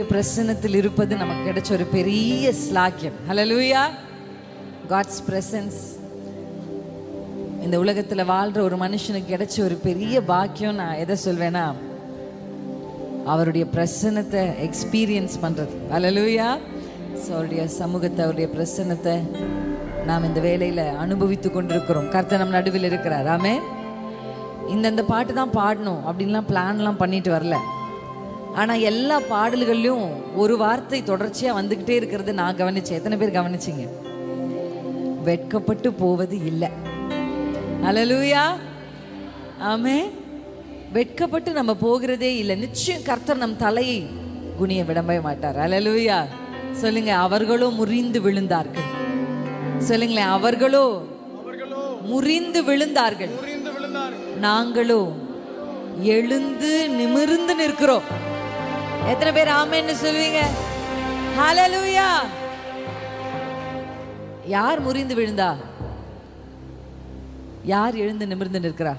பிரசன்னத்தில் இருப்பது நமக்கு கிடைச்ச ஒரு பெரிய ஸ்லாக்கியம். ஹல்லேலூயா. காட்ஸ் பிரசன்ஸ் இந்த உலகத்துல வாழ்ற ஒரு மனுஷனுக்கு கிடைச்ச ஒரு பெரிய பாக்கியம். நான் எதை சொல்வேன்னா, அவருடைய பிரசன்னத்தை எக்ஸ்பீரியன்ஸ் பண்றது. ஹல்லேலூயா. அவருடைய சமூகத்தை, அவருடைய பிரசன்னத்தை நாம் இந்த வேலையில அனுபவித்து கொண்டிருக்கிறோம். கர்த்தர் நம் நடுவில் இருக்கிறார். ஆமென். இந்த பாட்டு தான் பாடணும் அப்படின்லாம் பிளான்லாம் பண்ணிட்டு வரல. ஆனால் எல்லா பாடல்கள்லையும் ஒரு வார்த்தை தொடர்ச்சியாக வந்துக்கிட்டே இருக்கிறது நான் கவனிச்சேன். எத்தனை பேர் கவனிச்சிங்க? வெட்கப்பட்டு போவது இல்லை. ஹல்லேலூயா. ஆமென். வெட்கப்பட்டு நம்ம போகிறதே இல்லை. நிச்சயம் கர்த்தர் நம் தலையை குனிய விடவே மாட்டார். ஹல்லேலூயா. சொல்லுங்க, அவர்களோ முறிந்து விழுந்தார்கள். சொல்லுங்களேன், அவர்களோ முறிந்து விழுந்தார்கள், நாங்களோ எழுந்து நிமிர்ந்து நிற்கிறோம். எத்தனை பேர் ஆமென்னு சொல்வீங்க? ஹல்லேலூயா. யார் முறிந்து விழுந்தா? யார் எழுந்து நிமிர்ந்து நிற்கிறா?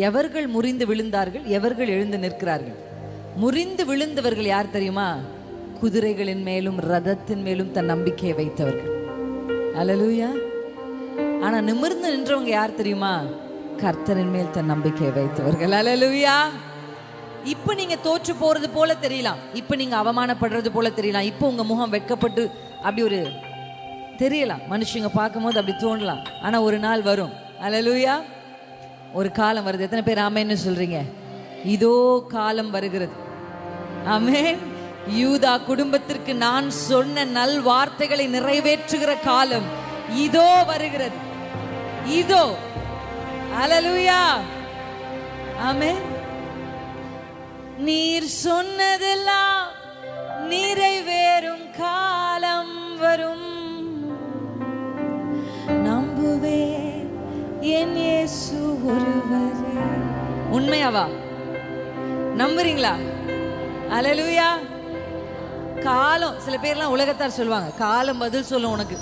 எவர்கள் முறிந்து விழுந்தார்கள், எவர்கள் எழுந்து நிற்கிறார்கள்? முறிந்து விழுந்தவர்கள் யார் தெரியுமா? குதிரைகளின் மேலும் ரதத்தின் மேலும் தன் நம்பிக்கையை வைத்தவர்கள். ஹல்லேலூயா. ஆனா நிமிர்ந்து நின்றவங்க யார் தெரியுமா? கர்த்தரின் மேல் தன் நம்பிக்கையை வைத்தவர்கள். ஹல்லேலூயா. இப்ப நீங்க தோற்று போறது போல தெரியலாம், இப்ப நீங்க அவமானப்படுறது போல தெரியலாம், இப்ப உங்க முகம் வெட்கப்பட்டு அப்படி ஒரு தெரியலாம், மனுஷங்க பார்க்கும்போது அப்படி தோணலாம். ஆனா ஒரு நாள் வரும். ஹல்லேலூயா. ஒரு காலம் வருது. எத்தனை பேர் ஆமென்னு சொல்றீங்க? இதோ காலம் வருகிறது. ஆமென். யூதா குடும்பத்திற்கு நான் சொன்ன நல் வார்த்தைகளை நிறைவேற்றுகிற காலம் இதோ வருகிறது. இதோ. ஹல்லேலூயா. ஆமென். நீர் சொன்னதெல்லாம் நிறைவேறும் காலம் வரும். நம்புவேன் என் இயேசு ஒருவரே. உண்மையாவா? நம்புறீங்களா? ஹல்லேலூயா. காலம், சில பேர்லாம் உலகத்தார் சொல்லுவாங்க, காலம் பதில் சொல்லும் உனக்கு.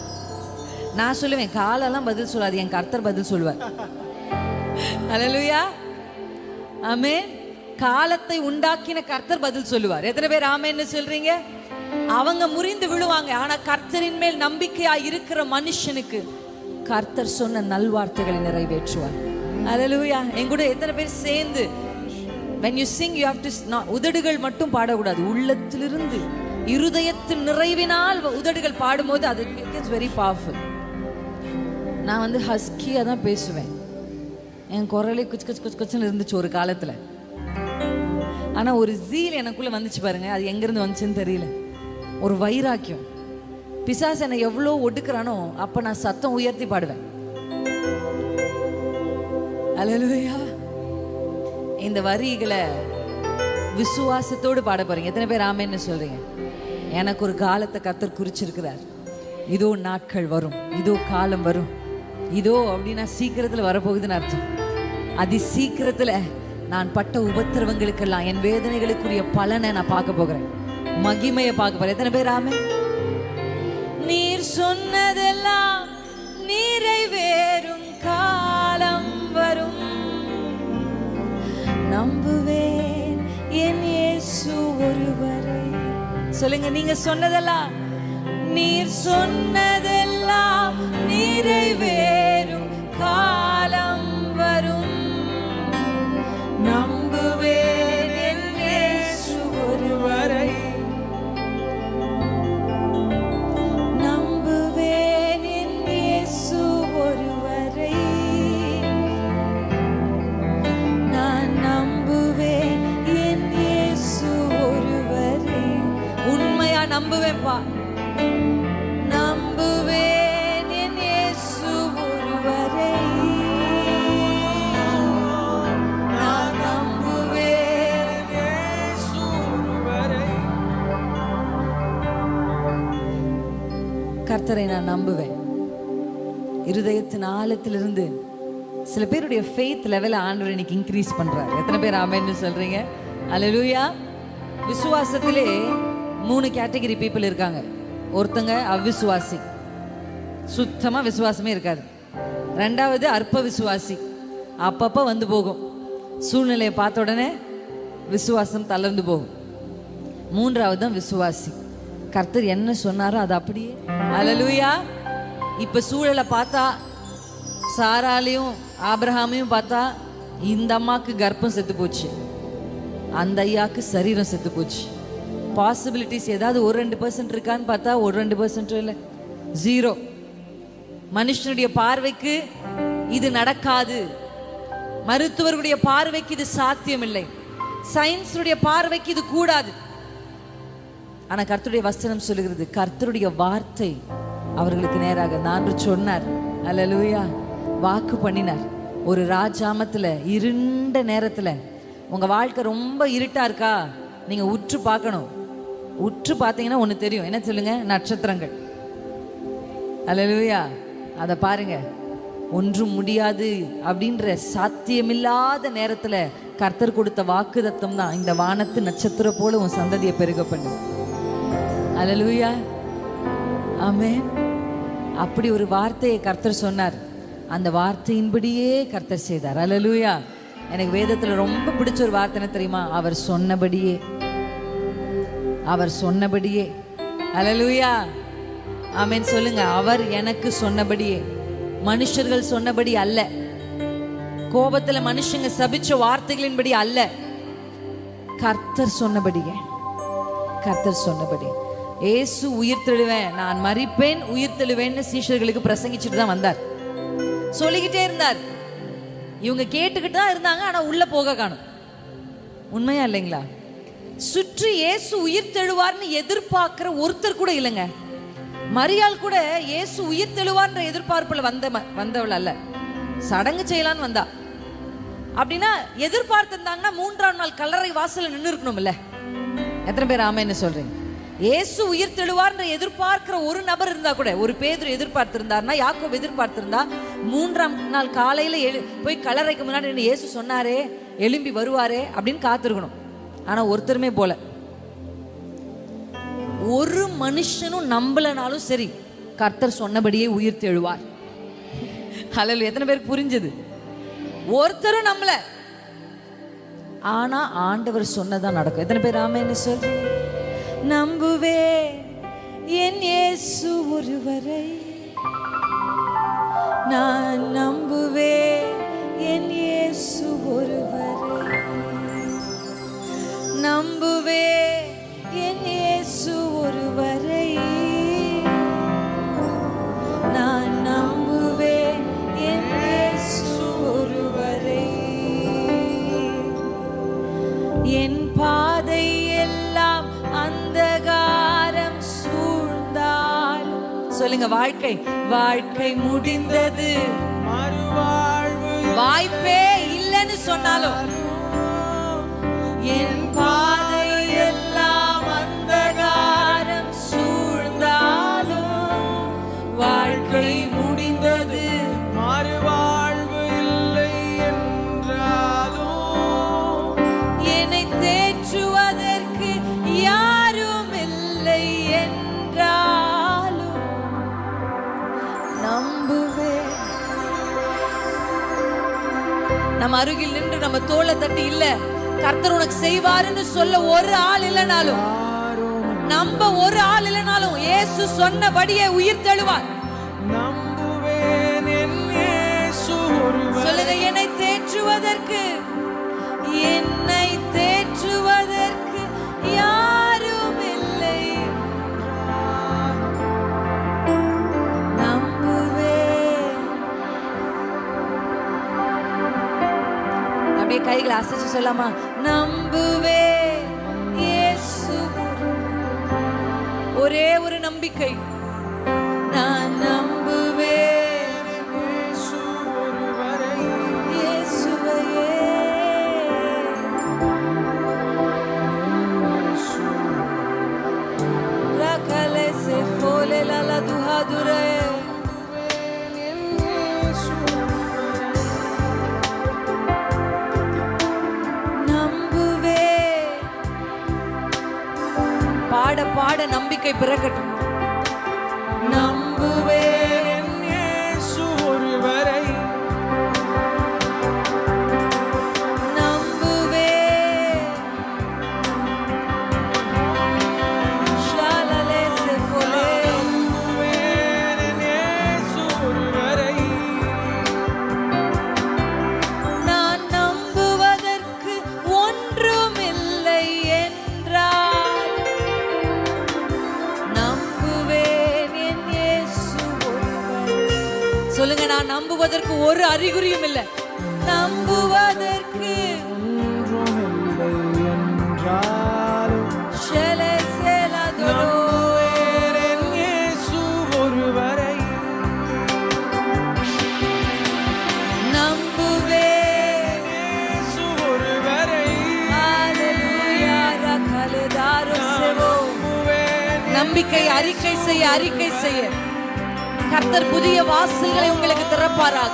நான் சொல்லுவேன், காலம்லாம் பதில் சொல்லாது, என் கர்த்தர் பதில் சொல்லுவார். ஹல்லேலூயா. ஆமென். காலத்தை உண்டாக்கின கர்த்தர் பதில் சொல்லுவார். எத்தனை பேர் ஆமென்னு சொல்றீங்க? அவங்க முறிந்து விழுவாங்க, ஆனா கர்த்தரின் மேல் நம்பிக்கையா இருக்கிற மனுஷனுக்கு கர்த்தர் சொன்ன நல்வார்த்தைகளை நிறைவேற்றுவார். ஹல்லேலூயா. என் கூட எத்தனை பேர் சேர்ந்து when you sing you have to உதடுகள் மட்டும் பாடக்கூடாது, உள்ளத்திலிருந்து இருதயத்தின் நிறைவினால் உதடுகள் பாடும்போது அது இட்ஸ் வெரி பவர்ஃபுல். நான் ஹஸ்கியா தான் பேசுவேன். என் குரலே குச்சு குச்சு குச்சு குச்சுன்னு இருந்துச்சு ஒரு காலத்துல. ஆனா ஒரு ஜீல் எனக்குள்ள வந்துச்சு பாருங்க. அது எங்கிருந்து வந்துச்சுன்னு தெரியல. ஒரு வைராக்கியம். பிசாசு என்னை எவ்வளோ ஒடுக்குறானோ அப்ப நான் சத்தம் உயர்த்தி பாடுவேன். ஹல்லேலூயா. இந்த வரிகளை விசுவாசத்தோடு பாட போறீங்க. எத்தனை பேர் ஆமென்னு சொல்றீங்க? எனக்கு ஒரு காலத்தை கர்த்தர் குறிச்சிருக்கிறார். இதோ நாட்கள் வரும், இதோ காலம் வரும். இதோ அப்படின்னா சீக்கிரத்துல வரப்போகுதுன்னு அர்த்தம். அதி சீக்கிரத்துல நான் பட்ட உபத்திரவங்களுக்கெல்லாம், என் வேதனைகளுக்குரிய பலனை நான் பார்க்க போகிறேன், மகிமையை பார்க்க போறேன். எத்தனை பேர் ஆமென்? நீர் சொன்னதெல்லாம் நிறைவேறும் காலம் வரும். நம்புவேன் என் இயேசு ஒருவரே. சொல்லுங்க, நீங்க சொன்னதெல்லாம், நீர் சொன்னதெல்லாம் நிறைவேறும் காலம் வரும். நம்புவேன் என் இயேசு ஒருவரை. நம்புவேன் என் இயேசு ஒருவரை. நான் நம்புவேன் என் இயேசு ஒருவரை. உண்மையா நம்புவேன்பா. நம்புவேன் என் இயேசு ஒருவரை. நான் நம்புவேன் இயேசு ஒருவரை. கர்த்தரை நான் நம்புவேன். இருதயத்தின் ஆழத்திலிருந்து. சில பேருடைய ஃபெய்த் லெவலை ஆண்டவர் இன்னைக்கு இன்க்ரீஸ் பண்றாரு. எத்தனை பேர் ஆமென்னு சொல்றீங்க? ஹல்லேலூயா. விசுவாசத்திலே 3 கேட்டகரி பீப்புள் இருக்காங்க. ஒருத்தங்க அவிசுவாசி, சுத்தமா விசுவாசமே இருக்காது. ரெண்டாவது அற்ப விசுவாசி, அப்பப்போ வந்து போகும், சூழ்நிலையை பார்த்த உடனே விசுவாசம் தளர்ந்து போகும். மூன்றாவது தான் விசுவாசி. கர்த்தர் என்ன சொன்னாரோ அது அப்படியே. அல்லேலூயா. இப்ப சூழலை பார்த்தா, சாராலையும் ஆபிரகாமையும் பார்த்தா, இந்த அம்மாக்கு கர்ப்பம் செத்து போச்சு, அந்த ஐயாக்கு சரீரம் செத்து போச்சு. பாசிபிலிட்டிஸ் ஏதாவது 1-2% இருக்கான்னு பார்த்தா 1-2% இல்லை, 0. மனுஷனுடைய பார்வைக்கு இது நடக்காது, மருத்துவருடைய பார்வைக்கு இது சாத்தியமில்லை, சயின்ஸுடைய பார்வைக்கு இது கூடாது. ஆனா கர்த்தருடைய வசனம் சொல்லுகிறது, கர்த்தருடைய வார்த்தை அவர்களுக்கு நேராக நான் சொன்னார். அல்லேலூயா. வாக்கு பண்ணினார். ஒரு ராஜாமத்துல இருண்ட நேரத்துல உங்க வாழ்க்கை ரொம்ப இருட்டா இருக்கா, நீங்க உற்று பார்க்கணும். உற்று பார்த்தீங்கன்னா ஒண்ணு தெரியும். என்ன சொல்லுங்க? நட்சத்திரங்கள். அல்லேலூயா. அதை பாருங்க. ஒன்றும் முடியாது அப்படின்ற சாத்தியமில்லாத நேரத்துல கர்த்தர் கொடுத்த வாக்குத்தத்தம் தான், இந்த வானத்து நட்சத்திரம் போல உன் சந்ததியை பெருக பண்ணு. அல்லேலூயா. ஆமென். அப்படி ஒரு வார்த்தையை கர்த்தர் சொன்னார். அந்த வார்த்தையின்படியே கர்த்தர் செய்தார். அல்லேலூயா. எனக்கு வேதத்துல ரொம்ப பிடிச்ச ஒரு வார்த்தை என்ன தெரியுமா? அவர் சொன்னபடியே. அவர் சொன்னபடியே. அல்லேலூயா. ஆமென் சொல்லுங்க. அவர் எனக்கு சொன்னபடியே, மனுஷர்கள் சொன்னபடி அல்ல, கோபத்துல மனுஷங்க சபிச்ச வார்த்தைகளின்படி அல்ல, கர்த்தர் சொன்னபடியே. கர்த்தர் சொன்னபடி. இயேசு உயிர் தெழுவேன், நான் மரிப்பேன், உயிர் தெழுவேன்னு சீஷர்களுக்கு பிரசங்கிச்சுட்டு தான் வந்தார். சொல்லிக்கிட்டே இருந்தார். இவங்க கேட்டுக்கிட்டு தான் இருந்தாங்க, ஆனா உள்ள போக காணும். உண்மையா இல்லைங்களா? சுற்றி இயேசு உயிர் தெழுவார்னு எதிர்பார்க்கிற ஒருத்தர் கூட இல்லைங்க. மரியாள் கூட இயேசு உயிர் தெழுவார்ன்ற எதிர்பார்ப்புல வந்தவள் அல்ல, சடங்கு செய்யலான்னு வந்தா. அப்படின்னா எதிர்பார்த்திருந்தாங்கன்னா 3ஆம் நாள் கல்லறை வாசல்ல நின்று இருக்கணும் இல்ல? எத்தனை பேர் ஆமென்னு சொல்றீங்க? இயேசு உயிர் தெழுவார்ன்ற எதிர்பார்க்கிற ஒரு நபர் இருந்தா கூட, ஒரு பேதுரு எதிர்பார்த்திருந்தார்னா, யாக்கோபு எதிர்பார்த்திருந்தா, 3ஆம் நாள் காலையில போய் கல்லறைக்கு முன்னாடி இயேசு சொன்னாரே எழும்பி வருவாரே அப்படின்னு காத்திருக்கணும். ஆனா ஒருத்தருமே போல. ஒரு மனுஷனும் நம்பலனாலும் சரி, கர்த்தர் சொன்னபடியே உயிர் தெழுவார். ஹல்லேலூயா. எத்தனை பேருக்கு புரிஞ்சது? ஒருத்தரும் நம்பல, ஆனா ஆண்டவர் சொன்னதான் நடக்கும். எத்தனை பேர் ஆமென்னு சொல்றீங்க? நம்புவே என் இயேசு ஒருவரை, நான் நம்புவே என் இயேசு ஒருவரை, நம்புவே என் இயேசு ஒருவரை, நான் நம்புவே என் இயேசு ஒருவரை. என் பாதை எல்லாம் அந்தகாரம் சூழ்ந்தாலும், சொல்லுங்க, வாழ்க்கை முடிந்தது, வாய்ப்பே இல்லைன்னு சொன்னாலும், என் பாதை எல்லாம் அந்தகாரம் சூழ்ந்தாலும், வாழ்க்கை முடிந்தது, மறுவாழ்வு இல்லை என்றாலும், என்னை தேற்றுவதற்கு யாரும் இல்லை என்றாலும் நம்புவேன். நம்ம அருகில் நின்று நம்ம தோளை தட்டி, இல்ல கர்த்தர் உனக்கு செய்வாருன்னு சொல்ல ஒரு ஆள் இல்லைனாலும், நம்ப ஒரு ஆள் இல்லைனாலும், இயேசு சொன்னபடியே உயிர் தெழுவார். சொல்லுங்க, என்னை தேற்றுவதற்கு யாரும் இல்லை, நம்புவேன். அப்படியே கைகளை அசைச்சு சொல்லாமா? நம்புவே இயேசு. ஒரே ஒரு நம்பிக்கை, நான் நம்புவே இயேசு ஒருவரை, இயேசுவையே. ரகலே se fole la la duhadure, பாட நம்பிக்கை பிறக்கட்டும். நம்புவேன் இயேசு ஒருவரை, நம்புவேன் நம்புவதற்கு ஒரு அறிகுறியும் இல்லை. நம்புவதற்கு நம்பிக்கை அறிக்கை செய்ய கர்த்தர் புதிய வாசல்களை உங்களுக்கு திறப்பாராக.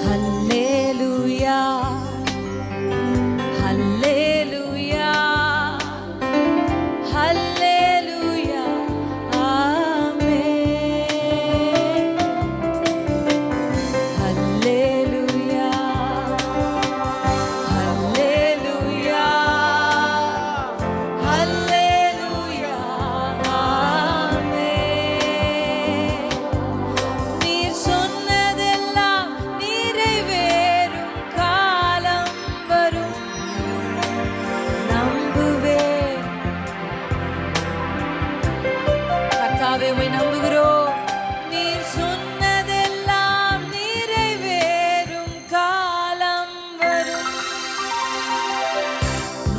ஹல்லேலூயா ஹல்லேலூயா ஹல்லேலூயா ஆமென். ஹல்லேலூயா ஹல்லேலூயா ஹல்லேலூயா ஆமென். நீர் சொன்னதெல்லாம் நிறைவேறும் காலம் வரும். நம்புவேன் கர்த்தாவே, உம்மை நம்புகிறோம். நீர் சொன்னதெல்லாம் நிறைவேறும் காலம் வரும்.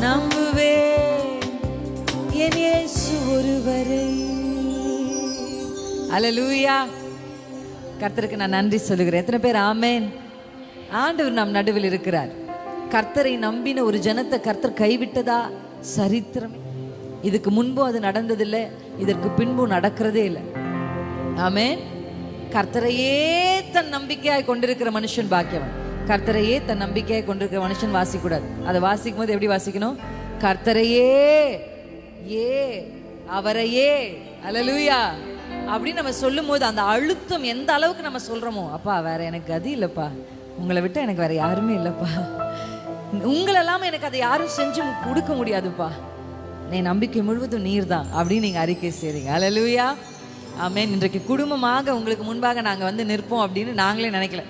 நம்புவேன் என் இயேசு ஒருவரை. அல்லேலூயா. கர்த்தருக்கு நான் நன்றி சொல்லுகிறேன். எத்தனை பேர் ஆமென்? ஆண்டவர் நம் நடுவில் இருக்கிறார். கர்த்தரை நம்பின ஒரு ஜனத்தை கர்த்தர் கைவிட்டதா சரித்திரம். இதுக்கு முன்பும் அது நடந்ததில்லை, இதற்கு பின்பும் நடக்கிறதே இல்லை. ஆமென். கர்த்தரையே தன் நம்பிக்கையாய் கொண்டிருக்கிற மனுஷன் பாக்கியவன். கர்த்தரையே தன் நம்பிக்கையாய் கொண்டிருக்கிற மனுஷன் வாசிக்கூடாது. அதை வாசிக்கும் போது எப்படி வாசிக்கணும்? கர்த்தரையே அவரையே. அல்லேலூயா. அப்படின்னு நம்ம சொல்லும் போது அந்த அழுத்தம் எந்த அளவுக்கு நம்ம சொல்றோமோ, அப்பா வேற எனக்கு கதி இல்லப்பா, உங்களை விட்டு எனக்கு வேற யாருமே இல்லப்பா, உங்களை இல்லாம எனக்கு அதை யாரும் செஞ்சு கொடுக்க முடியாதுப்பா, நீ நம்பிக்கை முழுவதும் நீர் தான் அப்படின்னு நீங்க அறிக்கை செய்றீங்க. அல்லேலூயா. ஆமென். இன்றைக்கு குடும்பமாக உங்களுக்கு முன்பாக நாங்க வந்து நிற்போம் அப்படின்னு நாங்களே நினைக்கல.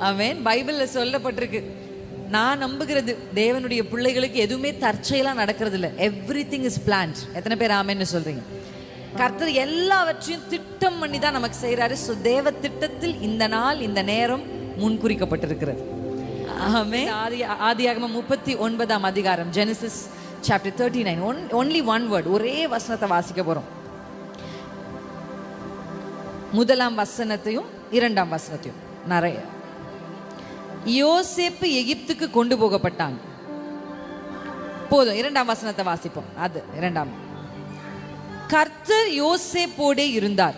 ஆமென். பைபிள்ல சொல்லப்பட்டிருக்கு, நான் நம்புகிறது தேவனுடைய பிள்ளைகளுக்கு எதுவுமே தற்செயலா நடக்கிறது இல்லை. Everything is plant. எத்தனை பேர் ஆமென்னு சொல்றீங்க? கர்த்தர் எல்லாவற்றையும் திட்டம் பண்ணி தான் நமக்கு செய்யறாரு. தேவ திட்டத்தில் இந்த நாள் இந்த நேரம் முன்குறிக்கப்பட்டிருக்கிறது. ஆமென். ஆதியாகமம் 39ஆம் அதிகாரம், Genesis chapter 39. only one word, ஒரே வசனத்தை வாசிக்க போறோம். முதலாம் வசனத்தையும் இரண்டாம் வசனத்தையும். நிறைய யோசேப்பு எகிப்துக்கு கொண்டு போகப்பட்டான். போதும், இரண்டாம் வசனத்தை வாசிப்போம். அது இரண்டாம். கர்த்தர் யோசேப்போடே இருந்தார்,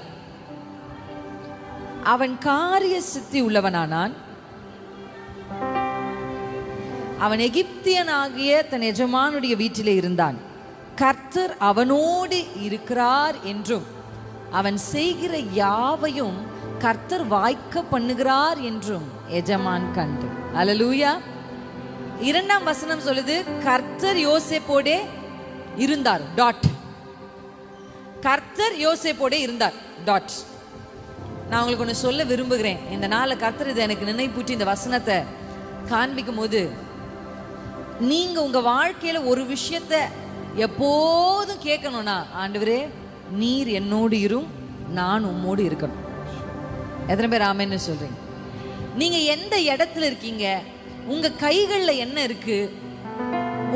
அவன் காரிய சித்தி உள்ளவனானான். அவன் எகிப்தியனாகிய தன் எஜமானுடைய வீட்டிலே இருந்தான். கர்த்தர் அவனோடு இருக்கிறார் என்றும் அவன் செய்கிற யாவையும் கர்த்தர் வாய்க்க பண்ணுகிறார் என்றும் எஜமான் கண்டு. அல்லேலூயா. இரண்டாம் வசனம் சொல்லுது, கர்த்தர் யோசேப்போடே இருந்தார். டாட். கர்த்தர் யோசேப்போடே இருந்தார். டாட். நான் உங்களுக்கு ஒன்று சொல்ல விரும்புகிறேன். இந்த நாளை கர்த்தர் இதை எனக்கு நினைப்பூட்டி இந்த வசனத்தை காண்பிக்கும் போது, நீங்க உங்க வாழ்க்கையில ஒரு விஷயத்த எப்போதும் கேட்கணும்னா, ஆண்டவரே நீர் என்னோடு இரும், நான் உம்மோடு இருக்கணும். எத்தனை பேர் ஆமென்னு சொல்றீங்க? நீங்க எந்த இடத்துல இருக்கீங்க, உங்க கைகள்ல என்ன இருக்கு,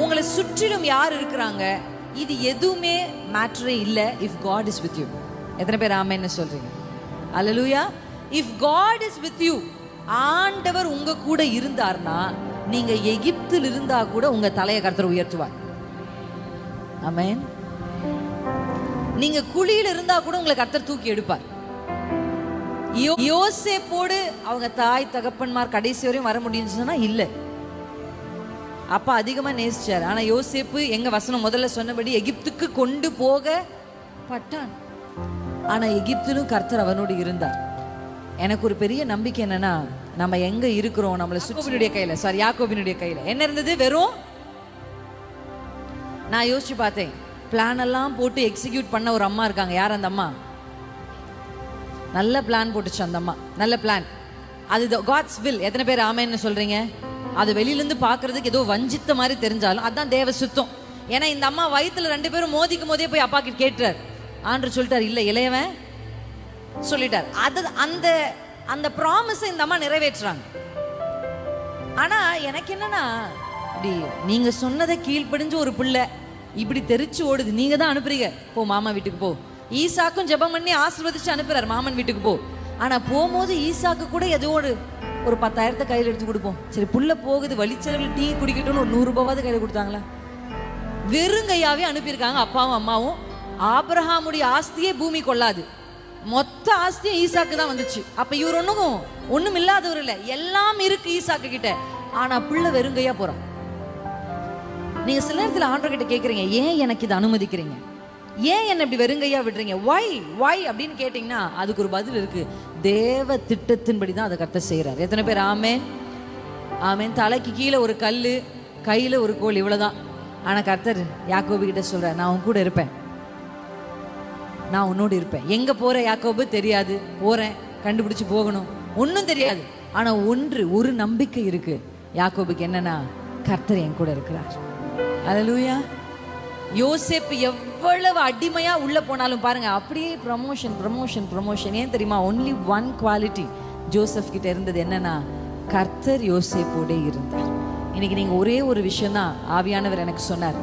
உங்களை சுற்றிலும் யார் இருக்கிறாங்க, இது எதுவுமே மேட்டரே இல்லை if God is with you. எத்தனை பேர் ஆமென்னு சொல்றீங்க? Hallelujah. If God is with you, ஆண்டவர் உங்க கூட இருந்தார்னா, நீங்க எகிப்தில் இருந்தா கூட உங்க தலையை கர்த்தர் உயர்த்துவார். ஆமென். நீங்க குழியில் இருந்தா கூட உங்களை கர்த்தர் தூக்கி எடுப்பார். யோசேப்போடு அவங்க தாய் தகப்பன்மார் கடைசி வரையும் வர முடியும்னா இல்ல, அப்பா அதிகமா நேசிச்சார். ஆனா யோசேப்பு எங்க வசனம் முதல்ல சொன்னபடி எகிப்துக்கு கொண்டு போகப்பட்டான். ஆனா எகிப்திலும் கர்த்தர் அவனோடு இருந்தார். எனக்கு ஒரு பெரிய நம்பிக்கை என்னன்னா, நம்ம எங்க இருக்கிறோம், நம்மள யாக்கோபினுடைய கையில யாக்கோபினுடைய கையில என்ன இருந்தது? வெறும். நான் யோசிச்சு பார்த்தேன், பிளான் எல்லாம் போட்டு எக்ஸிக்யூட் பண்ண ஒரு அம்மா இருக்காங்க. யார் அந்த அம்மா? நல்ல பிளான் போட்டுச்சு அந்த அம்மா, நல்ல பிளான். அது காட்ஸ் வில். எத்தனை பேர் ஆமேன்னு சொல்றீங்க? அது வெளியிலேருந்து பார்க்கறதுக்கு ஏதோ வஞ்சித்த மாதிரி தெரிஞ்சாலும் அதுதான் தேவ சுத்தம். ஏன்னா இந்த அம்மா வயிற்றுல 2 பேரும் மோதிக்கும் போதே போய் அப்பா கிட்ட கேட்டுறாரு. ஆண்டவர் சொல்லிட்டார், இல்லை இளையவன் சொல்லிட்டார். அது அந்த அந்த ப்ராமிஸை இந்த அம்மா நிறைவேற்றுறாங்க. ஆனா எனக்கு என்னன்னா, இப்படி நீங்க சொன்னதை கீழ்ப்படிஞ்சு ஒரு பிள்ளை இப்படி தெரிச்சு ஓடுது. நீங்க தான் அனுப்புறீங்க, போ மாமா வீட்டுக்கு போ. ஈசாக்கும் ஜெபம் பண்ணி ஆசீர்வதிச்சு அனுப்புறாரு மாமன் வீட்டுக்கு போ. ஆனா போகும்போது ஈசாக்கு கூட ஏதோ ஒரு 10,000 கையில் எடுத்து கொடுப்போம். சரி புள்ள போகுது, வழிச்செலவில் டீ குடிக்கட்டும்னு ஒரு 100 ரூபாவது கையில் கொடுத்தாங்களா? வெறுங்கையாவே அனுப்பியிருக்காங்க அப்பாவும் அம்மாவும். ஆபிரகாமுடைய ஆஸ்தியே பூமி கொள்ளாது, மொத்த ஆஸ்தியும் ஈசாக்கு தான் வந்துச்சு. அப்ப இவர் ஒண்ணும் இல்லாதவர் இல்லை, எல்லாம் இருக்கு ஈசாக்கு கிட்ட. ஆனா புள்ள வெறுங்கையா போறான். நீங்க சில நேரத்தில் ஆண்டவர் கிட்ட கேட்குறீங்க, ஏன் எனக்கு இதை அனுமதிக்கிறீங்க, ஏன் என்ன இப்படி வெறுங்கையா விடுறீங்க, வை அப்படின்னு கேட்டீங்கன்னா அதுக்கு ஒரு பதில் இருக்கு. தேவ திட்டத்தின்படி தான் அதை கர்த்தர் செய்யறாரு. எத்தனை பேர் ஆமேன்? ஆமேன். தலைக்கு கீழே ஒரு கல், கையில ஒரு கோல், இவ்வளவுதான். ஆனா கர்த்தர் யாக்கோபு கிட்ட சொல்றார், நான் உன் கூட இருப்பேன், நான் உன்னோடு இருப்பேன். எங்க போற யாக்கோபு தெரியாது, போறேன் கண்டுபிடிச்சு போகணும், ஒன்றும் தெரியாது. ஆனா ஒரு நம்பிக்கை இருக்கு யாக்கோபுக்கு, என்னன்னா கர்த்தர் என் கூட இருக்கிறார். அல்லேலூயா. யோசேப்பு எவ்வளவு அடிமையா உள்ள போனாலும் பாருங்க, அப்படியே ப்ரமோஷன். ஏன் தெரியுமா? ஒன்லி ஒன் குவாலிட்டி ஜோசப் கிட்ட இருந்தது, என்னன்னா கர்த்தர் யோசேப்போட இருந்தார். இன்னைக்கு நீங்க ஒரே ஒரு விஷயம் தான் ஆவியானவர் எனக்கு சொன்னார்,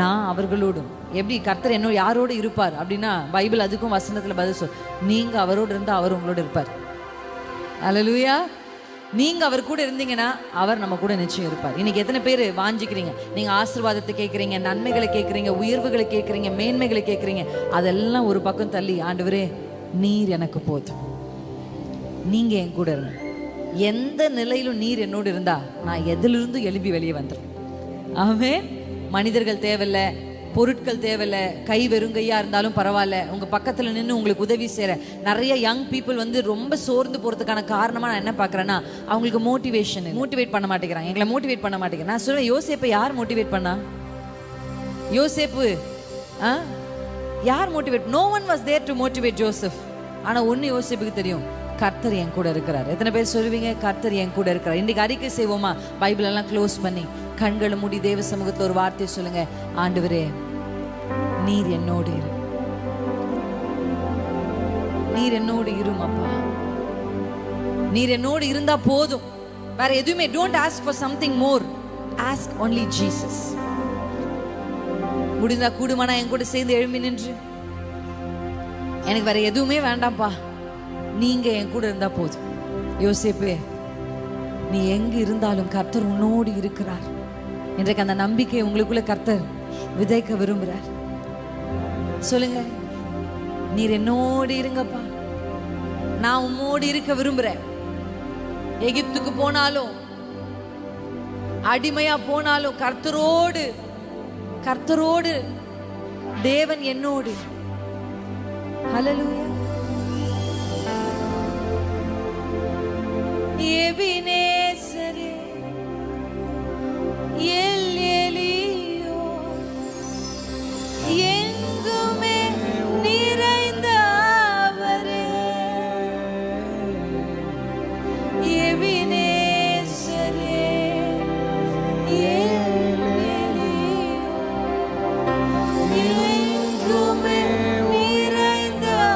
நான் அவர்களோடும். எப்படி கர்த்தர் என்ன யாரோடு இருப்பார் அப்படின்னா, பைபிள் அதுக்கும் வசனத்துல பதில் சொல், நீங்க அவரோடு இருந்தா அவர் உங்களோட இருப்பார். அல்லேலூயா. நீங்க அவர் கூட இருந்தீங்கன்னா அவர் நம்ம கூட நிச்சயம் இருப்பார். இன்னைக்கு எத்தனை பேர் வாஞ்சிக்கிறீங்க? நீங்க ஆசீர்வாதத்தை கேட்குறீங்க, நன்மைகளை கேட்குறீங்க, உயர்வுகளை கேட்குறீங்க, மேன்மைகளை கேட்குறீங்க. அதெல்லாம் ஒரு பக்கம் தள்ளி, ஆண்டவரே நீர் எனக்கு போதும், நீங்க என் கூட இருங்க. எந்த நிலையிலும் நீர் என்னோடு இருந்தா நான் எதிலிருந்து எழுப்பி வெளியே வந்துடுறேன். ஆமென். மனிதர்கள் தேவையில்லை, பொருட்கள் தேவையில்லை, கை வெறுங்கையா இருந்தாலும் பரவாயில்ல, உங்க பக்கத்துல நின்று உங்களுக்கு உதவி செய்யற நிறைய யங் பீப்புள் ரொம்ப சோர்ந்து போறதுக்கான காரணமா நான் என்ன பாக்குறேன்னா, அவங்களுக்கு மோட்டிவேட் பண்ண மாட்டேங்கிறாங்க, எங்களை மோட்டிவேட் பண்ண மாட்டேங்கிறேன். நான் சொல்லுவேன், யோசேப்பை யார் மோட்டிவேட் பண்ணா? யோசேப்பு யார் motivate? No one was there to motivate Joseph. ஆனா ஒன்னு யோசேப்புக்கு தெரியும், கர்த்தர் என் கூட இருக்கிறார். எத்தனை பேர் சொல்லுவீங்க, கர்த்தர் என் கூட இருக்கிறார்? இன்னைக்கு அறிக்கை செய்வோமா? பைபிள் எல்லாம் க்ளோஸ் பண்ணி கண்களை மூடி தேவ சமூகத்தில் ஒரு வார்த்தையை சொல்லுங்க, ஆண்டவரே நீர் என்னோடு இரு, நீர் என்னோடு இரும் அப்பா, நீர் என்னோடு இருந்தா போதும், வேற எதுவுமே. Don't ask for something more, ask only Jesus. முடிந்தா கூடுமானா என் கூட சேர்ந்து எழும்பி நின்று, எனக்கு வேற எதுவுமே வேண்டாம்ப்பா, நீங்க என் கூட இருந்தா போதும். யோசேப்பே, நீ எங்க இருந்தாலும் கர்த்தர் உன்னோடு இருக்கிறார். இன்றைக்கு அந்த நம்பிக்கை உங்களுக்குள்ள கர்த்தர் விதைக்க விரும்புறார். சொல்லுங்க, நீர் என்னோடு இருங்கப்பா, நான் உம்மோடு இருக்க விரும்புறேன். எகிப்துக்கு போனாலும், அடிமையா போனாலும், கர்த்தரோடு தேவன் என்னோடு. ஹல்லேலூயா. எபினேசரே, எல் எலியோ, எங்குமே நிறைந்தவரே. எபினேசரே, எல் எலியோ, எங்குமே நிறைந்தவரே.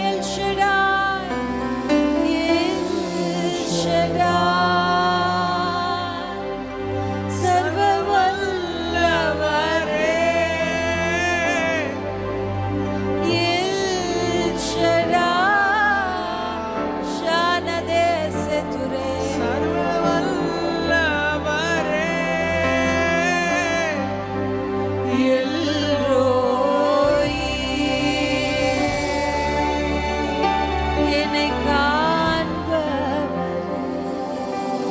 எல் ஷடாய்,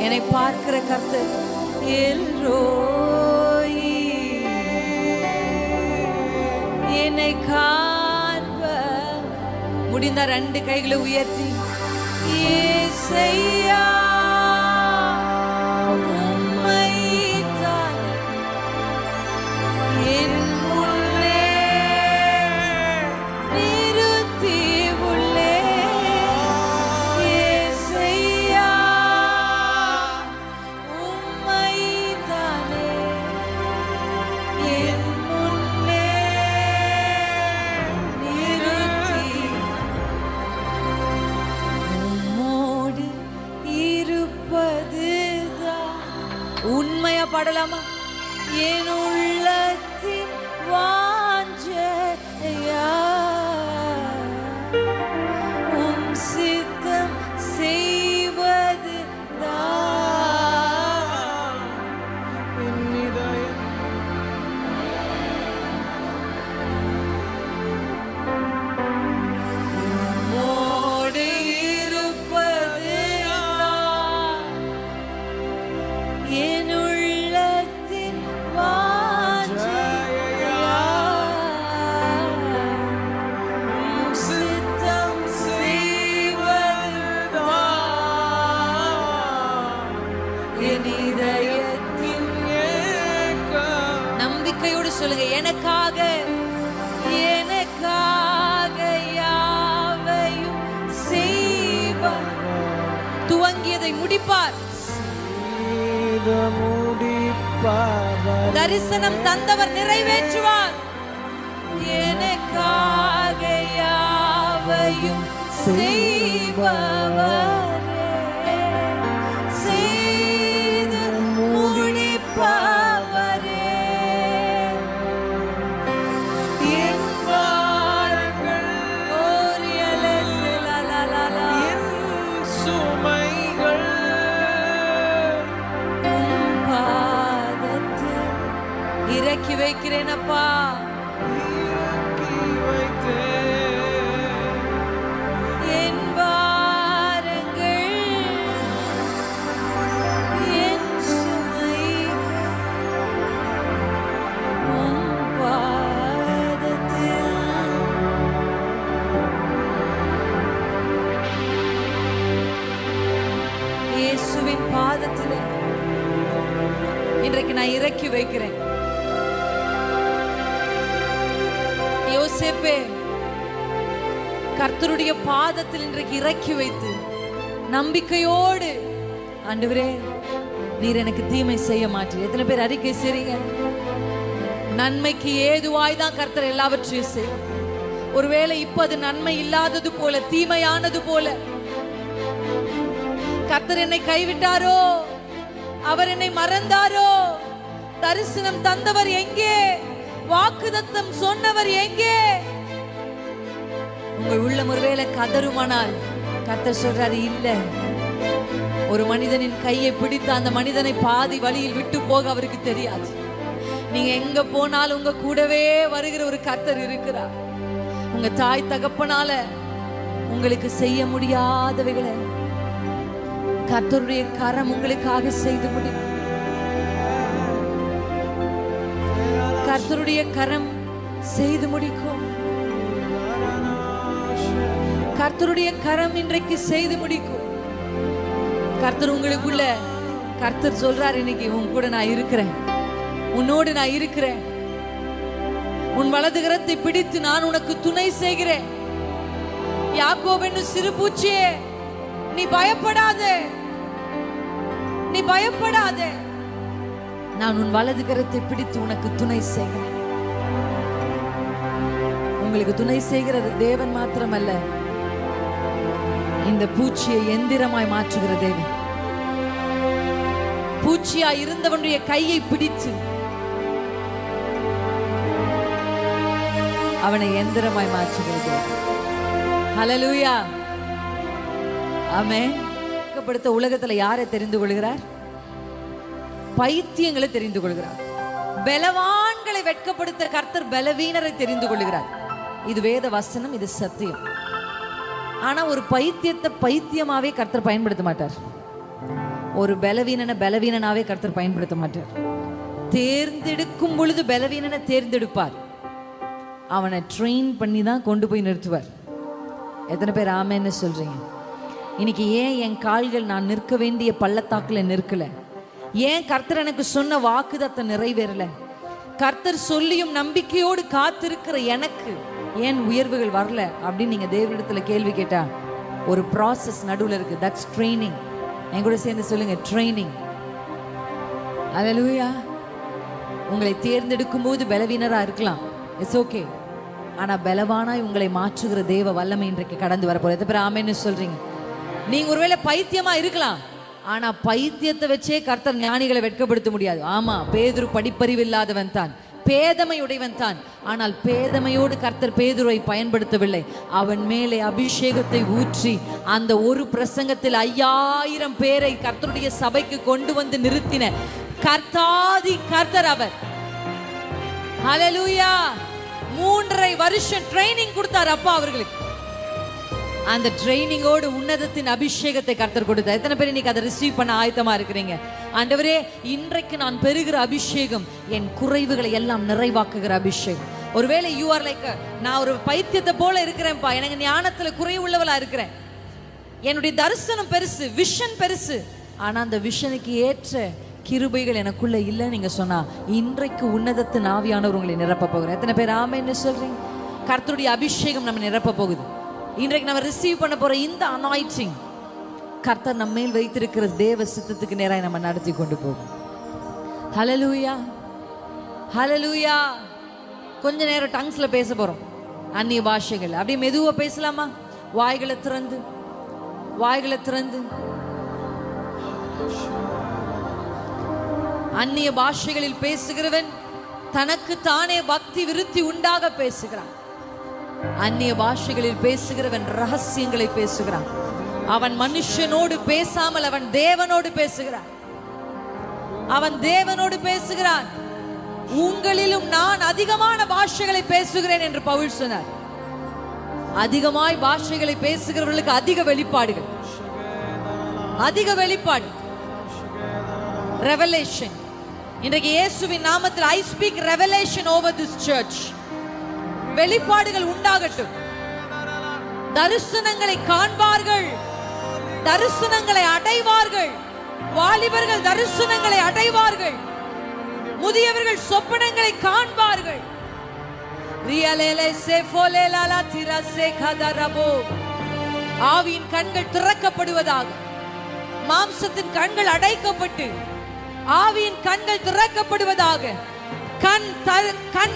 என்னை பார்க்கிற கர்த்தர் எல்ரோயி, என்னை காண்பவர். முடிந்த 2 கைகளை உயர்த்தி, இயேசையா உம்மைத்தான் என் முன்னே நிறுத்தி உள்ளே. பாடலாமா? என் உள்ளத்தின் வாஞ்சையா உம் சித்தம் செய்வது தான். என் இதயம் உம்மோடு இருப்பது தான். என் உள்ளத்தின் வாஞ்சையா உம் சித்தம் செய்வது தான். என் இதயத்தின் ஏக்கம். நம்பிக்கையோடு சொல்லுங்க, எனக்காக எனக்காக யாவையும் செய்வார். துவங்கியதை முடிப்பார். தரிசனம் தந்தவர் நிறைவேற்றுவார். எனக்காக யாவையும் செய்பவரே, செய்து முடிப்பவரே. என் பாரங்கள் ஓரியலே செலலலலா, என் சுமைகள் உம் பாதத்தில் இறக்கி வைக்கிறேன் அப்பா. என் பாரங்கள் என் சுமைகள் உம் பாதத்தில். இயேசுவின் பாதத்தில் இன்றைக்கு நான் இறக்கி வைக்கிறேன். யோசேப்பே, கர்த்தருடைய பாதத்தில் இன்றைக்கு இறக்கி வைத்து நம்பிக்கையோடு, ஆண்டவரே நீர் எனக்கு தீமை செய்ய மாட்டீர். எத்தனை பேர் அறிக்கை செய்றீங்க? நன்மைக்கு ஏதுவாய் தான் கர்த்தர் எல்லாவற்றையும் செய்யும். ஒருவேளை இப்ப அது நன்மை இல்லாதது போல, தீமையானது போல, கர்த்தர் என்னை கைவிட்டாரோ, அவர் என்னை மறந்தாரோ, தரிசனம் தந்தவர் எங்கே, வாக்குதத்தம் சொன்னவர் எங்கே? உங்கள் உள்ளம் ஒருவேளை கதறுமானால் கர்த்தர் சொல்றாரு, இல்ல. ஒரு மனிதனின் கையை பிடித்து அந்த மனிதனை பாதி வழியில் விட்டு போக அவருக்கு தெரியாது. நீங்க எங்க போனாலும் உங்க கூடவே வருகிற ஒரு கர்த்தர் இருக்கிறார். உங்க தாய் தகப்பனால உங்களுக்கு செய்ய முடியாதவைகளை கர்த்தருடைய கரம் உங்களுக்காக செய்து முடியும். கர்த்தருடைய கரம் செய்து முடிக்கும். கர்த்தருடைய கரம் இன்றைக்கு செய்து முடிக்கும். கர்த்தர் உங்களுக்குள்ள, கர்த்தர் சொல்றார், இன்னைக்கு உன் கூட நான் இருக்கிறேன், உன்னோடு நான் இருக்கிறேன். உன் வலது கரத்தை பிடித்து நான் உனக்கு துணை செய்கிறேன். யாக்கோபு என்னும் சிறு பூச்சியே, நீ பயப்படாதே, நீ பயப்படாதே, நான் உன் வலது கரத்தை பிடித்து உனக்கு துணை செய்கிறேன். உங்களுக்கு துணை செய்கிறது தேவன் மாத்திரமல்ல, இந்த பூச்சியை எந்திரமாய் மாற்றுகிற தேவன். பூச்சியா இருந்தவனுடைய கையை பிடித்து அவனை எந்திரமாய் மாற்றுகிறது. ஹல்லேலூயா, ஆமென். உலகத்துல யாரை தெரிந்து கொள்கிறார்? பைத்தியங்களை தெரிந்து கொள்கிறார். பலவான்களை வெட்கப்படுத்த கர்த்தர் பலவீனரை தெரிந்து கொள்கிறார். இது வேத வசனம், இது சத்தியம். ஆனா ஒரு பைத்தியத்தை பைத்தியமாவே கர்த்தர் பயன்படுத்த மாட்டார். ஒரு பலவீனனை பலவீனனாவே கர்த்தர் பயன்படுத்த மாட்டார். தேர்ந்தெடுக்கும் பொழுது பலவீனனை தேர்ந்தெடுப்பார். அவனை ட்ரெயின் பண்ணி தான் கொண்டு போய் நிறுத்துவார். எத்தனை பேர் ஆமென்னு சொல்றீங்க? இன்னைக்கு ஏன் என் கால்கள் நான் நிற்க வேண்டிய பள்ளத்தாக்குல நிற்கல? ஏன் கர்த்தர் எனக்கு சொன்ன வாக்குதத்தை நிறைவேறல? கர்த்தர் சொல்லியும் நம்பிக்கையோடு காத்திருக்கிற எனக்கு ஏன் உயர்வுகள் வரல அப்படின்னு நீங்க தேவனிடத்துல கேள்வி கேட்டா, ஒரு ப்ராசஸ் நடுவில் இருக்கு. That's training. என் கூட சேர்ந்து சொல்லுங்க, ட்ரைனிங். ஹல்லேலூயா. உங்களை தேர்ந்தெடுக்கும் போது பலவீனரா இருக்கலாம், இட்ஸ் ஓகே. ஆனா பலவானாய் உங்களை மாற்றுகிற தேவ வல்லமை இன்றைக்கு கடந்து வரப்போகுது. எத்தனை பேர் ஆமென்னு சொல்றீங்க? நீங்க ஒருவேளை பைத்தியமா இருக்கலாம், ஆனா பைத்தியத்தை வச்சே கர்த்தர் ஞானிகளை வெட்கப்படுத்த முடியாது. ஆமா, பேதுரு படிப்பறிவு இல்லாதவன் தான், பேதமையுடையவன் தான். ஆனால் பேதமையோடு கர்த்தர் பேதுருவை பயன்படுத்தவில்லை. அவன் மேலே அபிஷேகத்தை ஊற்றி அந்த ஒரு பிரசங்கத்தில் 5000 பேரை கர்த்தருடைய சபைக்கு கொண்டு வந்து நிறுத்தின கர்த்தாதி கர்த்தர் அவர். ஹல்லேலூயா. 3.5 வருஷம் ட்ரைனிங் கொடுத்தார் அப்பா அவர்களுக்கு. அந்த ட்ரைனிங்கோடு உன்னதத்தின் அபிஷேகத்தை கர்த்தர் கொடுத்தார். எத்தனை பேர் இன்னைக்கு அதை ரிசீவ் பண்ண ஆயத்தமா இருக்கிறீங்க? ஆண்டவரே, இன்றைக்கு நான் பெறுகிற அபிஷேகம் என் குறைவுகளை எல்லாம் நிறைவாக்குகிற அபிஷேகம். ஒருவேளை யூ ஆர் லைக், நான் ஒரு பைத்தியத்தை போல இருக்கிறேன்ப்பா, எனக்கு ஞானத்துல குறைவுள்ளவளா இருக்கிறேன், என்னுடைய தரிசனம் பெருசு, விஷன் பெருசு, ஆனா அந்த விஷனுக்கு ஏற்ற கிருபைகள் எனக்குள்ள இல்லை நீங்க சொன்னா, இன்றைக்கு உன்னதத்தின் ஆவியானவர் உங்களை நிரப்ப போகிறார். எத்தனை பேர் ஆமென்னு சொல்றீங்க? கர்த்தருடைய அபிஷேகம் நம்ம நிரப்ப போகுது. இன்றைக்கு நம்ம ரிசீவ் பண்ண போற இந்த அனாயிண்டிங் கர்த்தர் நம்ம மேல் வைத்திருக்கிற தேவ சித்தத்துக்கு நேராக நம்ம நடத்தி கொண்டு போகும். ஹல்லேலூயா, ஹல்லேலூயா. கொஞ்ச நேரம் டங்ஸ்ல பேச போறோம், அந்நிய பாஷைகள். அப்படியே மெதுவா பேசலாமா? வாய்களை திறந்து, வாய்களை திறந்து. அந்நிய பாஷைகளில் பேசுகிறவன் தனக்கு தானே பக்தி விருத்தி உண்டாக பேசுகிறான். அந்நிய பாஷைகளில் பேசுகிறவன் ரகசியங்களை பேசுகிறான். அவன் மனுஷனோடு பேசாமல் அவன் தேவனோடு பேசுகிறான். அவன் தேவனோடு பேசுகிறான். உங்களிலும் நான் அதிகமான பாஷைகளை பேசுகிறேன் என்று பவுல் சொன்னார். அதிகமாய் பாஷைகளை பேசுகிறவர்களுக்கு அதிக வெளிப்பாடுகள், அதிக வெளிப்பாடு, ரெவலேஷன். இன்றைக்கு இயேசுவின் நாமத்தில் I speak revelation over this church. வெளிப்பாடுகள் உண்டாகட்டும். தரிசனங்களை காண்பார்கள், தரிசனங்களை அடைவார்கள். வாலிபர்கள் தரிசனங்களை அடைவார்கள், முதியவர்கள் சொப்பனங்களை காண்பார்கள். ஆவியின் கண்கள் திறக்கப்படுவதாக, மாம்சத்தின் கண்கள் அடைக்கப்பட்டு ஆவியின் கண்கள் திறக்கப்படுவதாக. கண்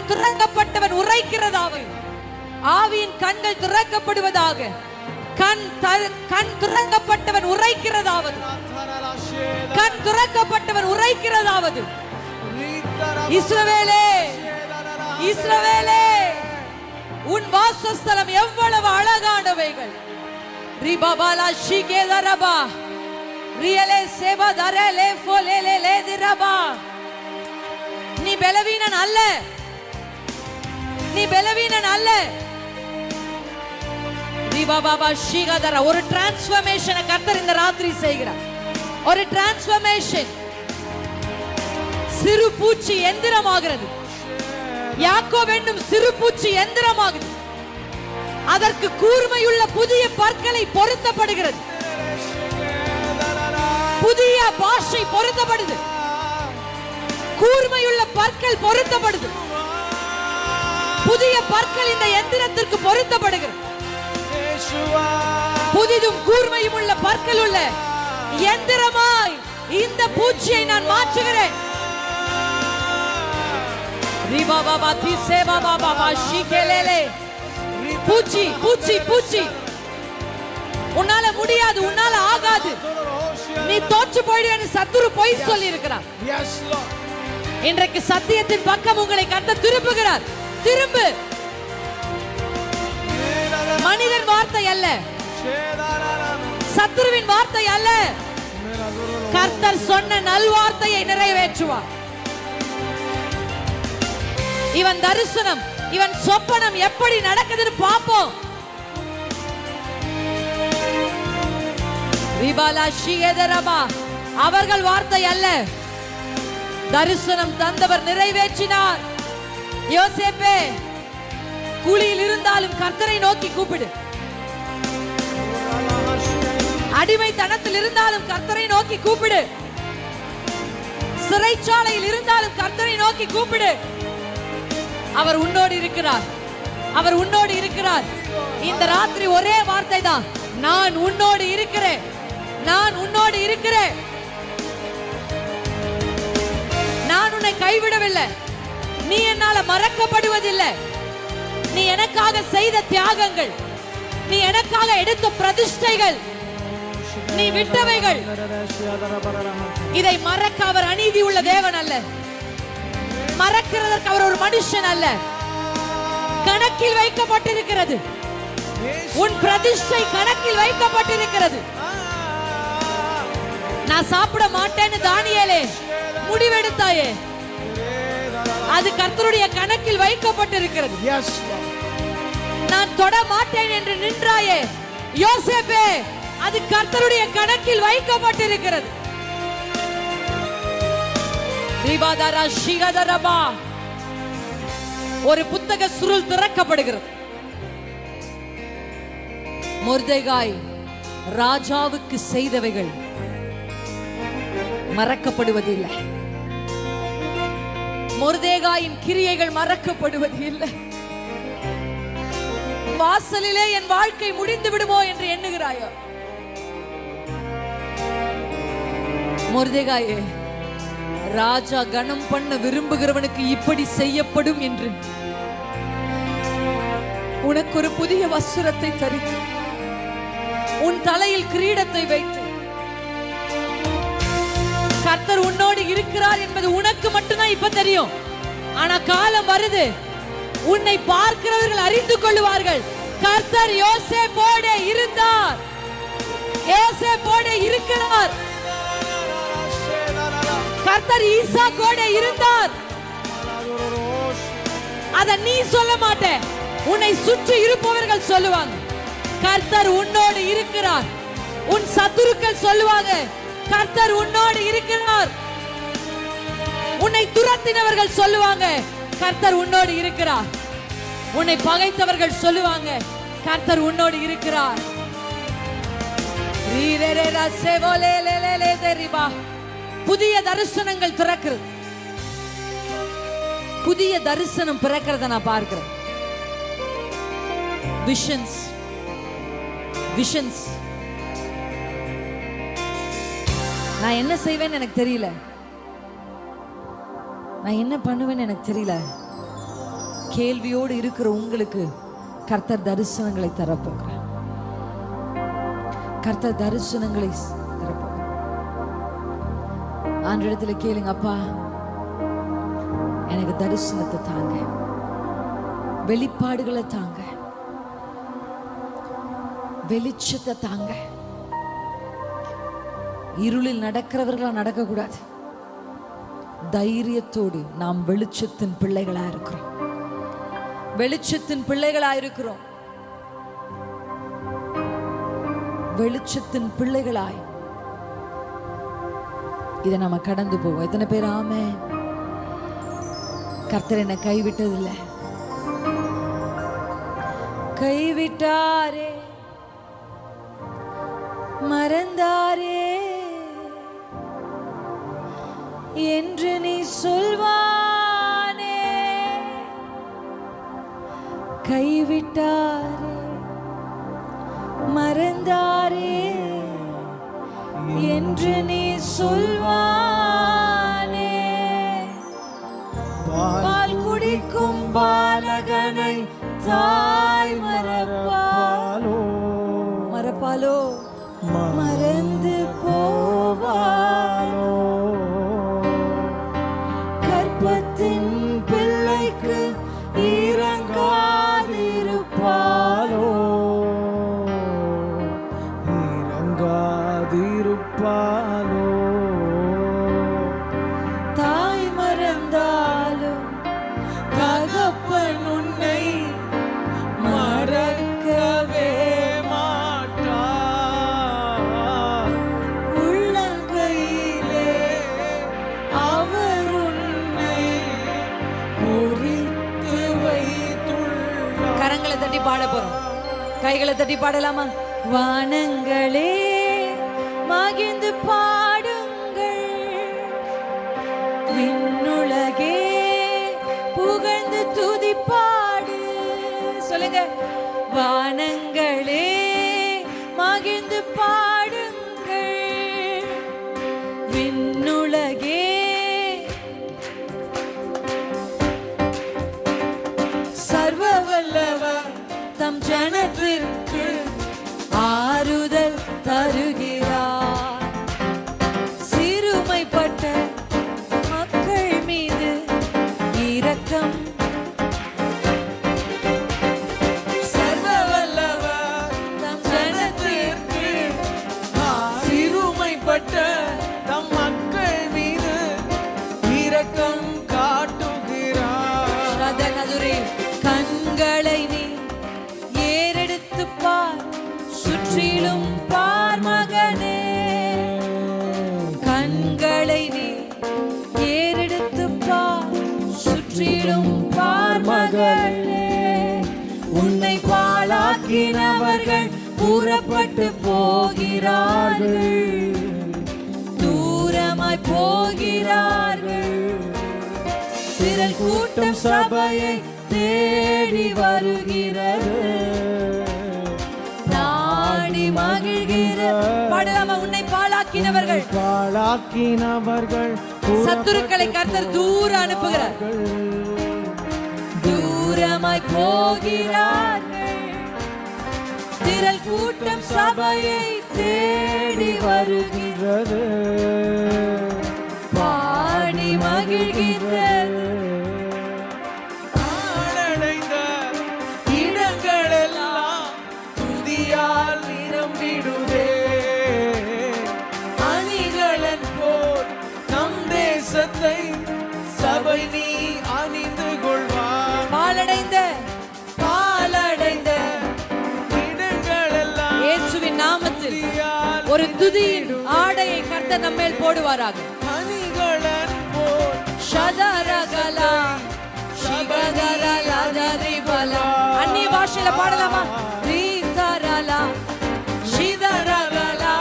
திறக்கப்பட்டவன் உரைக்கிறதாவது. ஆவியின் கண்கள் திறக்கப்படுவதாக. கண் திறக்கப்பட்டவன் உரைக்கிறதாவது. கண் திறக்கப்பட்டவன் உரைக்கிறதாவது. இஸ்ரவேலே, இஸ்ரவேலே, உன் வாசஸ்தலம் எவ்வளவு அழகானவைகள். ரிபாபாலா ஷிகேதரபா ரியலே சேவா தரலே ஃபோலேலே லேதிரபா. நீ பலவீனன் அல்ல, நீ பலவீனன் அல்ல. ரிபாபாபா ஷிகதர. ஒரு டிரான்ஸ்ஃபர்மேஷனை கர்த்தர் இந்த ராத்திரி செய்கிறார். ஒரு டிரான்ஸ்ஃபர்மேஷன். சிறு பூச்சி எந்திரமாகிறது. யாக்கோபு என்னும் சிறு பூச்சி எந்திரமாகுது. அதற்கு கூர்மையுள்ள புதிய பற்களை பொருத்தப்படுகிறது. புதிய பாஷை பொருத்தப்படுது. கூர்மையுள்ள பற்கள் பொருத்தப்படுது. புதிய பற்கள் இந்த எந்திரத்திற்கு பொருத்தப்படுகிறது. புதிதும் கூர்மையும் உள்ள பற்கள் உள்ள எந்திரமாய் இந்த பூச்சியை நான் மாற்றுகிறேன். பூச்சி பூச்சி பூச்சி, உன்னால முடியாது, உன்னால ஆகாது, நீ தோற்று போயிடுவேன்னு சத்துரு பொய் சொல்லி இருக்கிறார். இன்றைக்கு சத்தியத்தின் பக்கம் உங்களை கர்த்தர் திருப்புகிறார். திரும்பு. மனிதன் வார்த்தை அல்ல, சத்துருவின் வார்த்தை அல்ல, கர்த்தர் சொன்ன நல்வார்த்தையை நிறைவேற்றுவார். இவன் தரிசனம், இவன் சொப்பனம் எப்படி நடக்குதுன்னு பார்ப்போம். அவர்கள் வார்த்தை அல்ல, தரிசனம் தந்தவர் நிறைவேற்றினார். யோசேப்பே, குழியில் இருந்தாலும் கர்த்தரை நோக்கி கூப்பிடு. அடிமைத்தனத்தில் இருந்தாலும் கர்த்தரை நோக்கி கூப்பிடு. சிறைச்சாலையில் இருந்தாலும் கர்த்தரை நோக்கி கூப்பிடு. அவர் உன்னோடு இருக்கிறார், அவர் உன்னோடு இருக்கிறார். இந்த ராத்திரி ஒரே வார்த்தை தான், நான் உன்னோடு இருக்கிறேன், நான் உன்னோடு இருக்கிறேன். நான் உன்னை கைவிடவில்லை, நீ என்னால மறக்கப்படுவதில்லை. நீ எனக்காக செய்த தியாகங்கள், நீ எனக்காக எடுத்த பிரதிஷ்டைகள் நீ விட்டவைகள். இதை மறக்க அவர் அநீதி உள்ள தேவன் அல்ல. மறக்கிறதற்கு அவர் ஒரு மனுஷன் அல்ல. கணக்கில் வைக்கப்பட்டிருக்கிறது. உன் பிரதிஷ்டை கணக்கில் வைக்கப்பட்டிருக்கிறது. நான் சாப்பிட மாட்டேன்னு தானியேலே முடிவெடுத்தாயே, அது கர்த்தருடைய கணக்கில் வைக்கப்பட்டிருக்கிறது. நான் தொட மாட்டேன் என்று நின்றாயே யோசேப்பே, அது கர்த்தருடைய கணக்கில் வைக்கப்பட்டிருக்கிறது. ஒரு புத்தக சுருள் திறக்கப்படுகிறது. மொர்தெகாய் ராஜாவுக்கு செய்தவைகள் மறக்கப்படுவதில்லை. மொர்தெகாயின் கிரியைகள் மறக்கப்படுவது இல்லை. வாசலிலே என் வாழ்க்கை முடிந்து விடுமோ என்று எண்ணுகிறாயோ? மொர்தெகாயே, ராஜா கணம் பண்ண விரும்புகிறவனுக்கு இப்படி செய்யப்படும் என்று உனக்கு ஒரு புதிய வஸ்திரத்தை தரித்து உன் தலையில் கிரீடத்தை வைத்து கர்த்தர் உன்னோடு இருக்கிறார் என்பது உனக்கு மட்டும்தான் இப்ப தெரியும். ஆனா காலம் வருது, உன்னை பார்க்கிறவர்கள் அறிந்து கொள்வார்கள். கர்த்தர் யோசேப்போடு இருந்தார், யோசேப்போடு இருக்கிறார். கர்த்தர் ஈசாக்கோடு இருந்தார். அத நீ சொல்ல மாட்ட, உன்னை சுற்றி இருப்பவர்கள் சொல்லுவாங்க. கர்த்தர் உன்னோடு இருக்கிறார். உன் சத்துருக்கள் சொல்லுவாங்க, கர்த்தர் உன்னோடு இருக்கிறார். உன்னை துரத்தினவர்கள் சொல்லுவாங்க, கர்த்தர் உன்னோடு இருக்கிறார். உன்னை பகைத்தவர்கள் சொல்லுவாங்க, கர்த்தர் உன்னோடு இருக்கிறார். புதிய தரிசனங்கள் திறக்கிறது. புதிய தரிசனம் பிறக்கிறத நான் பார்க்கிறேன். Visions visions. நான் என்ன செய்வேன்னு எனக்கு தெரியல, நான் என்ன பண்ணுவேன்னு எனக்கு தெரியல. கேள்வியோடு இருக்கிற உங்களுக்கு கர்த்தர் தரிசனங்களை தரப்போகிறார். கர்த்தர் தரிசனங்களை தரப்போகிறார். ஆண்டவரிடத்தில் கேளுங்க, அப்பா எனக்கு தரிசனத்தை தாங்க, வெளிப்பாடுகளை தாங்க, வெளிச்சத்தை தாங்க. இருளில் நடக்கிறவர்களா நடக்க கூடாது. தைரியத்தோடு நாம் வெளிச்சத்தின் பிள்ளைகளா இருக்கிறோம். வெளிச்சத்தின் பிள்ளைகளா இருக்கிறோம். வெளிச்சத்தின் பிள்ளைகளாய் இதை நம்ம கடந்து போவோம். எத்தனை பேர் ஆமென்? கர்த்தர் என்னை கைவிட்டதில்லை. கைவிட்டாரே, மறந்தாரே என்று நீ சொல்வானே. கைவிட்டாரே, மறந்தாரே என்று நீ சொல்வானே. பால் குடிக்கும் பாலகனை தாய் மறப்பாலோ, மறப்பாலோ, மறந்து போவாலோ. கர்ப்பத்தின் பிள்ளைக்கு இறங்காதிருப்பாலோ, இறங்காதிருப்பாலோ. தாய் மறந்தாலும் தகப்பன் உன்னை மறக்கவே மாட்டார். உள்ளங்கையிலே அவர் உன்னை குறித்து வைத்துள்ளார். கரங்களை தட்டி பாட போறோம். கைகளை தட்டி பாடலாமா? வானங்களே மகிழ்ந்து பாடுங்கள், விண்ணுலகே புகழ்ந்து துதிப்பாடு. சொல்லுங்க, வானங்களே மகிழ்ந்து பாடுங்கள், விண்ணுலகே. சர்வ வல்லவர் தம் ஜனத்திற்கு ஆறுதல் தருகிறார். சுற்றிலும் பார் மகனே, கண்களை நீ ஏறெடுத்து பார், சுற்றிலும் பார் மகனே. உன்னை பாழாக்கினவர்கள் புறப்பட்டு போகிறார்கள், தூரமாய் போகிறார்கள். திரள் கூட்டம் சபையை தேடி வருகிறது, நாடி மகிழ்கிறது. பாடலாமா? உன்னை பாழாக்கினவர்கள் சத்துருக்களை கர்த்தர் தூர அனுப்புகிறார், தூரமாய் போகிறார்கள். திரள் கூட்டம் சபையை தேடி வருகிறது, பாடி மகிழ்கிறது. ஆளடைந்த இடங்களெல்லாம் துதியால் நிரம்பிடுதே, அணிகளன் போல் நம் தேசத்தை சபை நீ அணிந்து கொள்வார். பாலடைந்த இடங்களெல்லாம் இயேசுவின் நாமத்தில் ஒரு துதியின் ஆடையை கர்த்தர் நம்மேல் போடுவாராக. அணிகளன் போல் ஷதரகலா ஷிகதரலா தரிபலா. அந்நிய பாஷையில பாடலாமா? ரீதரலா ஷிதரகலா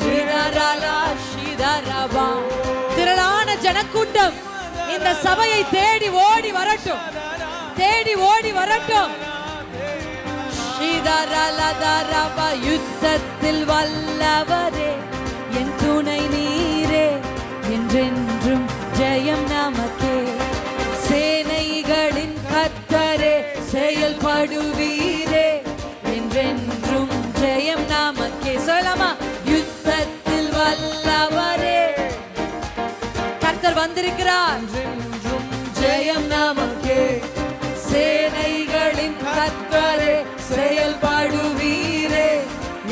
ஷிதரலா ஷிதரபா. திரளான ஜனக்கூட்டம் இந்த சபையை தேடி ஓடி வரட்டும், தேடி ஓடி வரட்டும். ஷிதரலதரபா. யுத்தத்தில் வல்லவரே என் துணை நீரே, என்றென்றும் ஜெயம் நமக்கே. சேனைகளின் கர்த்தரே செயல்படுவீரே, என்றென்றும் ஜெயம் நமக்கே. சொல்லலாமா? யுத்தத்தில் வல்லவரே கர்த்தர் வந்திருக்கிறார், என்றென்றும் ஜெயம் நமக்கே. சேனைகளின் கர்த்தரே செயல்படுவீரே,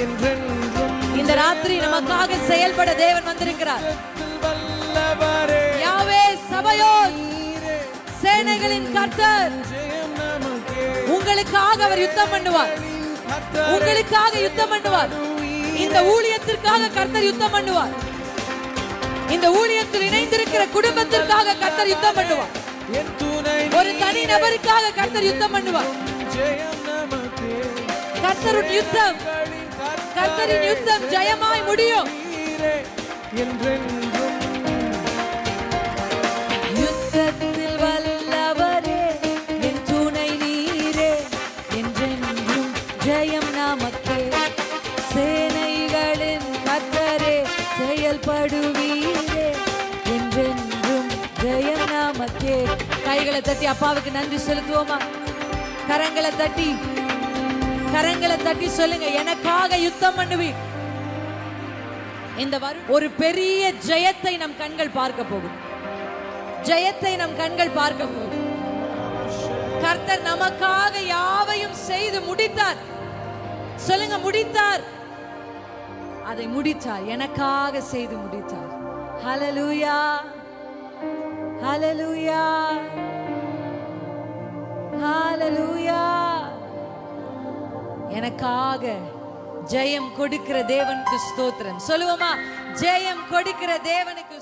என்றென்றும் இந்த ராத்திரி நமக்காக செயல்பட தேவன் வந்திருக்கிறார். வல்லவரே யாவே சபையோன் சேனைகளின் கர்த்தர் ஜெயம் நமக்கே. உங்களுக்காக அவர் யுத்தம் பண்ணுவார், உங்களுக்காக யுத்தம் பண்ணுவார். இந்த ஊழியத்திற்காக கர்த்தர் யுத்தம் பண்ணுவார், இந்த ஊழியத்தில் இணைந்திருக்கிற குடும்பத்திற்காக கர்த்தர் யுத்தம் பண்ணுவார், என் துணை ஒரு தனி நபருக்காக கர்த்தர் யுத்தம் பண்ணுவார். ஜெயம் நமக்கே. கர்த்தரின் யுத்தம், கர்த்தரின் யுத்தம் ஜெயமாய் முடியும். என்றென்றும் யுத்தத்தில் வல்லவரே என் துணை நீரே, என்றென்றும் ஜெயம் நமக்கே. சேனைகளின் கர்த்தரே செயல்படுவீரே, என்றென்றும் ஜெயம் நமக்கே. கைகளை தட்டி அப்பாவுக்கு நன்றி செலுத்துவோமா? கரங்களை தட்டி, கரங்களை தட்டி சொல்லுங்க, எனக்காக யுத்தம் பண்ணுவீர். இந்த ஒரு பெரிய ஜெயத்தை நம் கண்கள் பார்க்க போகுது, ஜெயத்தை நம் கண்கள் பார்க்க போகுது. கர்த்தர் நமக்காக யாவையும் செய்து முடித்தார். சொல்லுங்க, முடித்தார். அதை முடித்தார், எனக்காக செய்து முடித்தார். ஹல்லேலூயா, ஹல்லேலூயா, ஹல்லேலூயா. எனக்காக ஜெயம் கொடுக்கிற தேவனுக்கு ஸ்தோத்திரம். சொல்லுவோமா? ஜெயம் கொடுக்கிற தேவனுக்கு